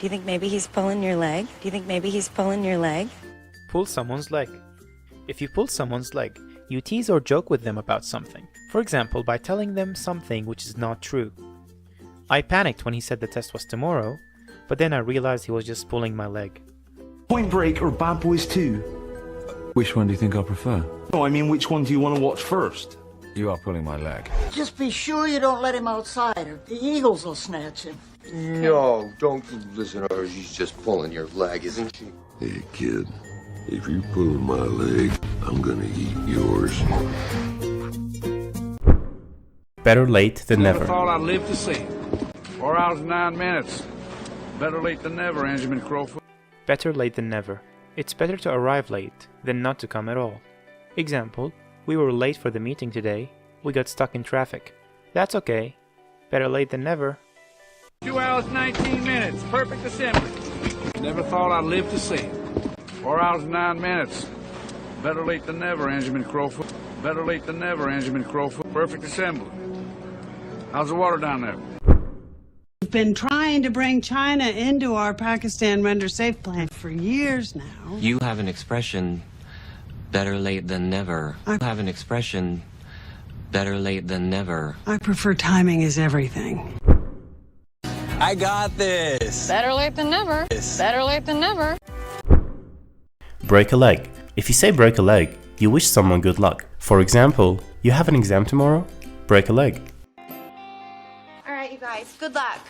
Do you think maybe he's pulling your leg? Do you think maybe he's pulling your leg? Pull someone's leg. If you pull someone's leg, you tease or joke with them about something. For example, by telling them something which is not true. I panicked when he said the test was tomorrow, but then I realized he was just pulling my leg. Point Break or Bad Boys 2? Which one do you think I prefer? No, I mean, which one do you want to watch first? You are pulling my leg. Just be sure you don't let him outside, or the Eagles will snatch him. No, don't listen to her. She's just pulling your leg, isn't she? Hey, kid, if you're pulling my leg, I'm gonna eat yours. Better late than never. Never thought I'd live to see. 4 hours and 9 minutes. Better late than never, Benjamin Crowfoot. Better late than never. It's better to arrive late than not to come at all. Example, we were late for the meeting today. We got stuck in traffic. That's okay. Better late than never. 2 hours, 19 minutes. Perfect assembly. Never thought I'd live to see. 4 hours and 9 minutes. Better late than never, Benjamin Crowfoot. Better late than never, Benjamin Crowfoot. Perfect assembly. How's the water down there? We've been trying to bring China into our Pakistan Render Safe plan for years now. You have an expression, better late than never. I have an expression, better late than never. I prefer timing is everything. I got this. Better late than never. Better late than never. Break a leg. If you say break a leg, you wish someone good luck. For example, you have an exam tomorrow? Break a leg. Alright, you guys, good luck.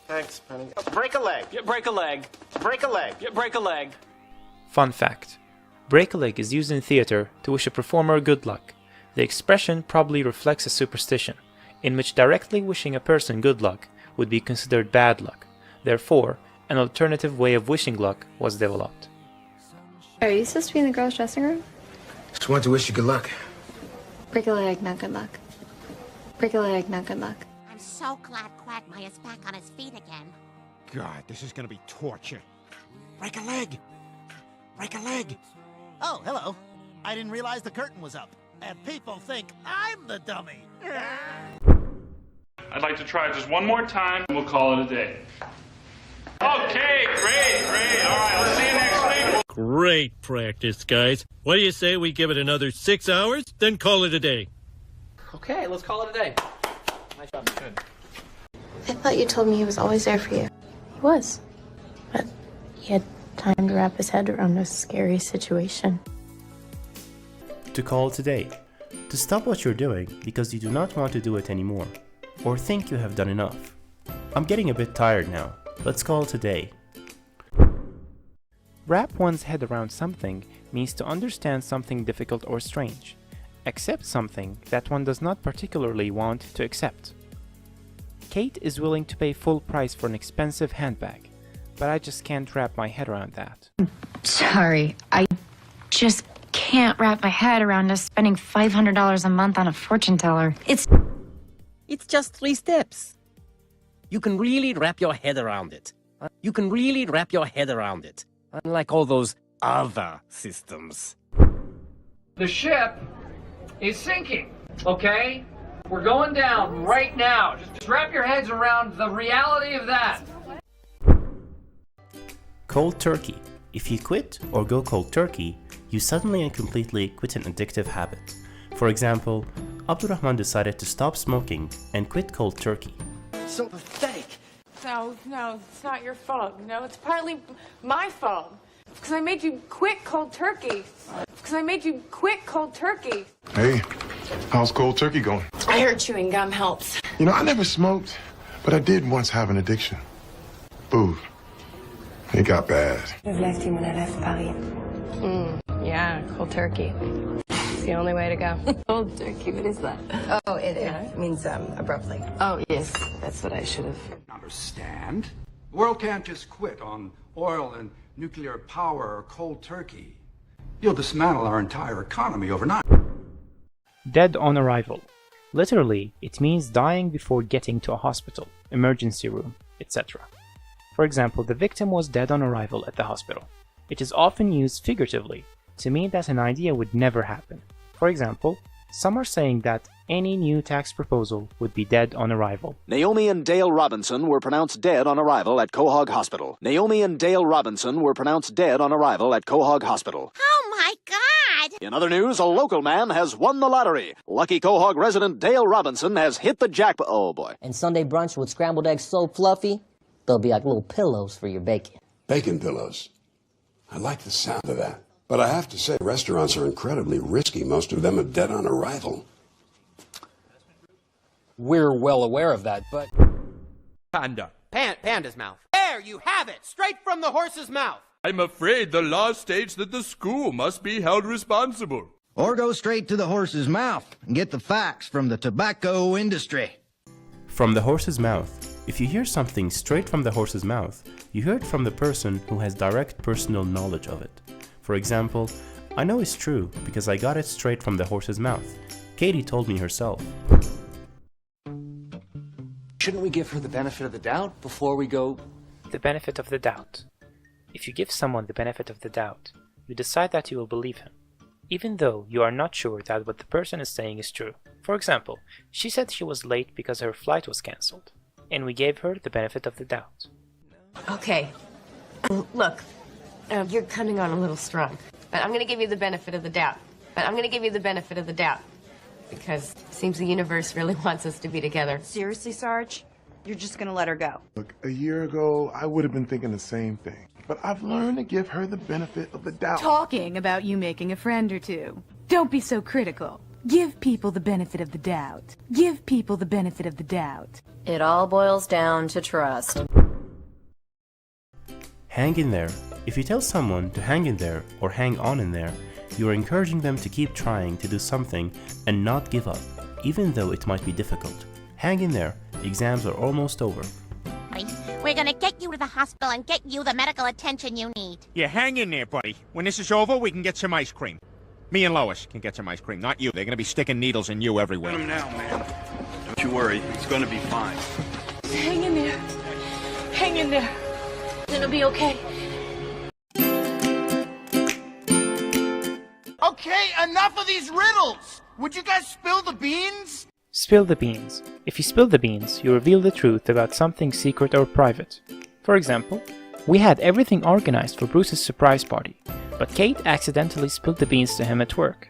Thanks, Penny. Break a leg. Yeah, break a leg. Break a leg. Yeah, break a leg. Fun fact. Break a leg is used in theater to wish a performer good luck. The expression probably reflects a superstition, in which directly wishing a person good luck would be considered bad luck. Therefore, an alternative way of wishing luck was developed. Are you supposed to be in the girls' dressing room? Just want to wish you good luck. Break a leg, not good luck. Break a leg, not good luck. I'm so glad Quagmire's back on his feet again. God, this is gonna be torture. Break a leg! Break a leg! Oh, hello. I didn't realize the curtain was up. And people think I'm the dummy. I'd like to try just one more time, and we'll call it a day. Okay, great. All right, I'll see you next week. Great practice, guys. What do you say we give it another 6 hours, then call it a day? Okay, let's call it a day. Nice job, good. I thought you told me he was always there for you. He was. But he had time to wrap his head around a scary situation. To call it a day. To stop what you're doing because you do not want to do it anymore, or think you have done enough. I'm getting a bit tired now. Let's call it a day. Wrap one's head around something means to understand something difficult or strange. Accept something that one does not particularly want to accept. Kate is willing to pay full price for an expensive handbag, but I just can't wrap my head around that. Sorry, I just can't wrap my head around us spending $500 a month on a fortune teller. It's just 3 steps. You can really wrap your head around it. You can really wrap your head around it. Unlike all those other systems. The ship is sinking, okay? We're going down right now. Just wrap your heads around the reality of that. Cold turkey. If you quit or go cold turkey, you suddenly and completely quit an addictive habit. For example, Abdurrahman decided to stop smoking and quit cold turkey. So pathetic. No, it's not your fault. No, it's partly my fault. Because I made you quit cold turkey. Hey, how's cold turkey going? I heard chewing gum helps. You know, I never smoked, but I did once have an addiction. Food. It got bad. I've left you when I left Paris. Yeah, cold turkey. It's the only way to go. Cold turkey, what is that? Oh, it means abruptly. Oh, yes, that's what I should have. Understand? The world can't just quit on oil and nuclear power or cold turkey. You'll dismantle our entire economy overnight. Dead on arrival. Literally, it means dying before getting to a hospital, emergency room, etc. For example, the victim was dead on arrival at the hospital. It is often used figuratively to mean that an idea would never happen. For example, some are saying that any new tax proposal would be dead on arrival. Naomi and Dale Robinson were pronounced dead on arrival at Quahog Hospital. Naomi and Dale Robinson were pronounced dead on arrival at Quahog Hospital. Oh my God! In other news, a local man has won the lottery. Lucky Quahog resident Dale Robinson has hit the jackpot. Oh boy. And Sunday brunch with scrambled eggs so fluffy, they'll be like little pillows for your bacon. Bacon pillows. I like the sound of that. But I have to say, restaurants are incredibly risky. Most of them are dead on arrival. We're well aware of that, but... Panda. Panda's mouth. There, you have it! Straight from the horse's mouth! I'm afraid the law states that the school must be held responsible. Or go straight to the horse's mouth and get the facts from the tobacco industry. From the horse's mouth. If you hear something straight from the horse's mouth, you hear it from the person who has direct personal knowledge of it. For example, I know it's true because I got it straight from the horse's mouth. Katie told me herself. Shouldn't we give her the benefit of the doubt before we go? The benefit of the doubt. If you give someone the benefit of the doubt, you decide that you will believe him, even though you are not sure that what the person is saying is true. For example, she said she was late because her flight was cancelled, and we gave her the benefit of the doubt. Okay. Look, you're coming on a little strong, but I'm going to give you the benefit of the doubt. Because it seems the universe really wants us to be together. Seriously, Sarge? You're just gonna let her go? Look, a year ago, I would have been thinking the same thing. But I've learned to give her the benefit of the doubt. Talking about you making a friend or two. Don't be so critical. Give people the benefit of the doubt. Give people the benefit of the doubt. It all boils down to trust. Hang in there. If you tell someone to hang in there or hang on in there, you're encouraging them to keep trying to do something and not give up, even though it might be difficult. Hang in there. Exams are almost over. We're gonna get you to the hospital and get you the medical attention you need. Yeah, hang in there, buddy. When this is over, we can get some ice cream. Me and Lois can get some ice cream, not you. They're gonna be sticking needles in you everywhere. Let him now, man. Don't you worry. It's gonna be fine. Hang in there. Hang in there. It'll be okay. Okay, enough of these riddles! Would you guys spill the beans? Spill the beans. If you spill the beans, you reveal the truth about something secret or private. For example, we had everything organized for Bruce's surprise party, but Kate accidentally spilled the beans to him at work.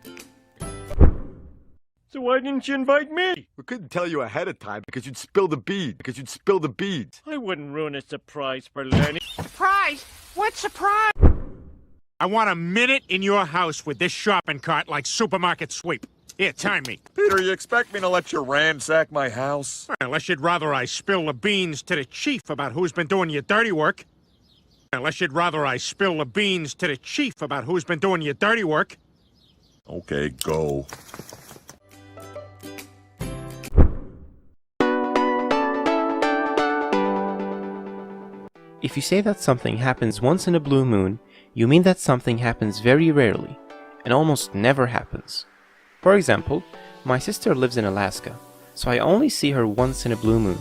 So why didn't you invite me? We couldn't tell you ahead of time because you'd spill the beans. I wouldn't ruin a surprise for Lenny. Surprise? What surprise? I want a minute in your house with this shopping cart like supermarket sweep. Here, time me. Peter, you expect me to let you ransack my house? Unless you'd rather I spill the beans to the chief about who's been doing your dirty work. Okay, go. If you say that something happens once in a blue moon, you mean that something happens very rarely, and almost never happens. For example, my sister lives in Alaska, so I only see her once in a blue moon.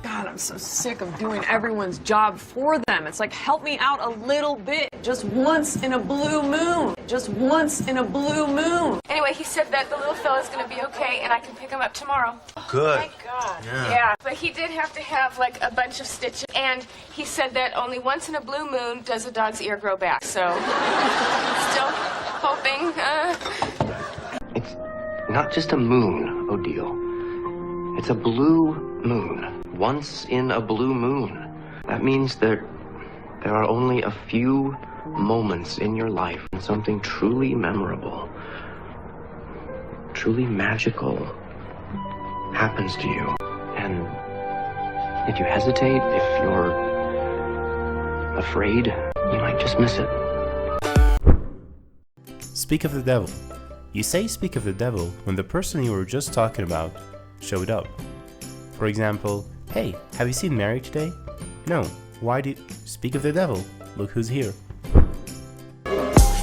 God, I'm so sick of doing everyone's job for them. It's like, help me out a little bit. Just once in a blue moon. Just once in a blue moon. Anyway, he said that the little fella's gonna be okay and I can pick him up tomorrow. Good. Oh my God. Yeah, but he did have to have like a bunch of stitches. And he said that only once in a blue moon does a dog's ear grow back. So, still hoping. It's not just a moon, Odile. It's a blue moon. Once in a blue moon. That means that there are only a few moments in your life when something truly memorable, truly magical happens to you. And if you hesitate, if you're afraid, you might just miss it. Speak of the devil. You say speak of the devil when the person you were just talking about showed up. For example, hey, have you seen Mary today? No. Why do you speak of the devil? Look who's here.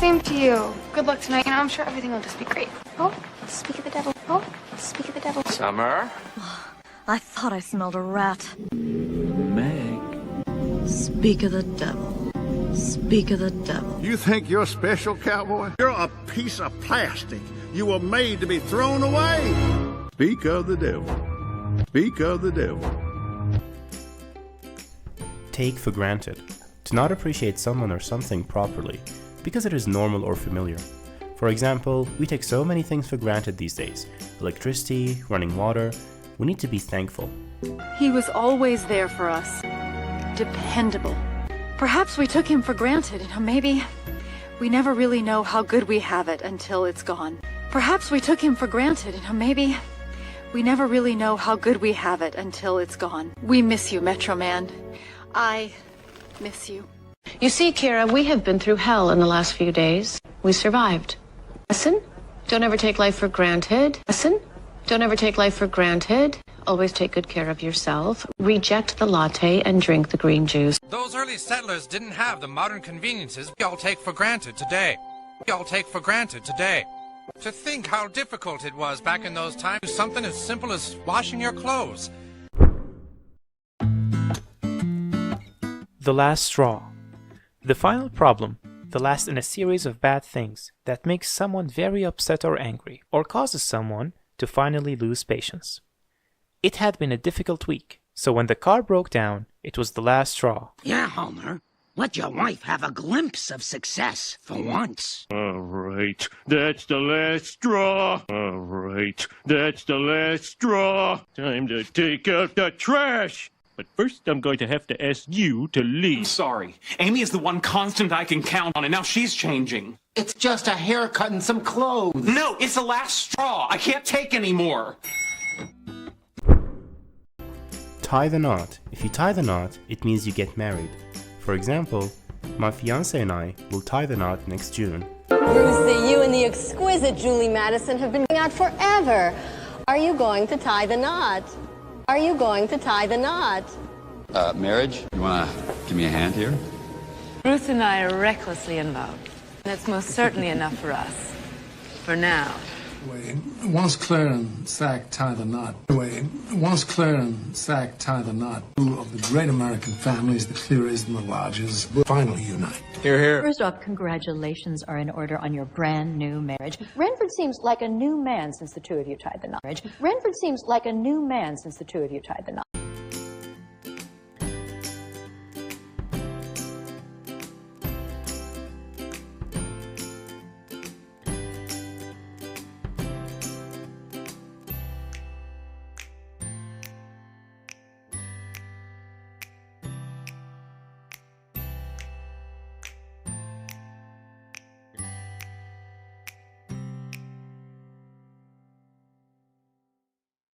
Same to you. Good luck tonight, and I'm sure everything will just be great. Oh, speak of the devil. Oh, speak of the devil. Summer? I thought I smelled a rat. Meg? Speak of the devil. Speak of the devil. You think you're special, cowboy? You're a piece of plastic. You were made to be thrown away. Speak of the devil. Speak of the devil. Take for granted. To not appreciate someone or something properly because it is normal or familiar. For example, we take so many things for granted these days. Electricity, running water. We need to be thankful. He was always there for us. Dependable. Perhaps we took him for granted. Maybe we never really know how good we have it until it's gone. Perhaps we took him for granted. Maybe we never really know how good we have it until it's gone. We miss you, Metro Man. I miss you. You see, Kira, we have been through hell in the last few days. We survived. Listen, don't ever take life for granted. Listen, don't ever take life for granted. Always take good care of yourself. Reject the latte and drink the green juice. Those early settlers didn't have the modern conveniences we all take for granted today. We all take for granted today. To think how difficult it was back in those times, something as simple as washing your clothes. The last straw. The final problem, the last in a series of bad things that makes someone very upset or angry, or causes someone to finally lose patience. It had been a difficult week, so when the car broke down, it was the last straw. Yeah, Homer. Let your wife have a glimpse of success for once. All right, that's the last straw. All right, that's the last straw. Time to take out the trash. But first, I'm going to have to ask you to leave. I'm sorry. Amy is the one constant I can count on, and now she's changing. It's just a haircut and some clothes. No, it's the last straw. I can't take any more. Tie the knot. If you tie the knot, it means you get married. For example, my fiancé and I will tie the knot next June. Brucey, you and the exquisite Julie Madison have been going out forever. Are you going to tie the knot? Are you going to tie the knot? Marriage? You wanna give me a hand here? Ruth and I are recklessly in love. That's most certainly enough for us. For now. Wait, once Claire and Sack tie the knot. Wait, once Claire and Sack tie the knot, two of the great American families, the Clearys and the Lodges, will finally unite. Here, here. First off, congratulations are in order on your brand new marriage. Renford seems like a new man since the two of you tied the knot. Renford seems like a new man since the two of you tied the knot.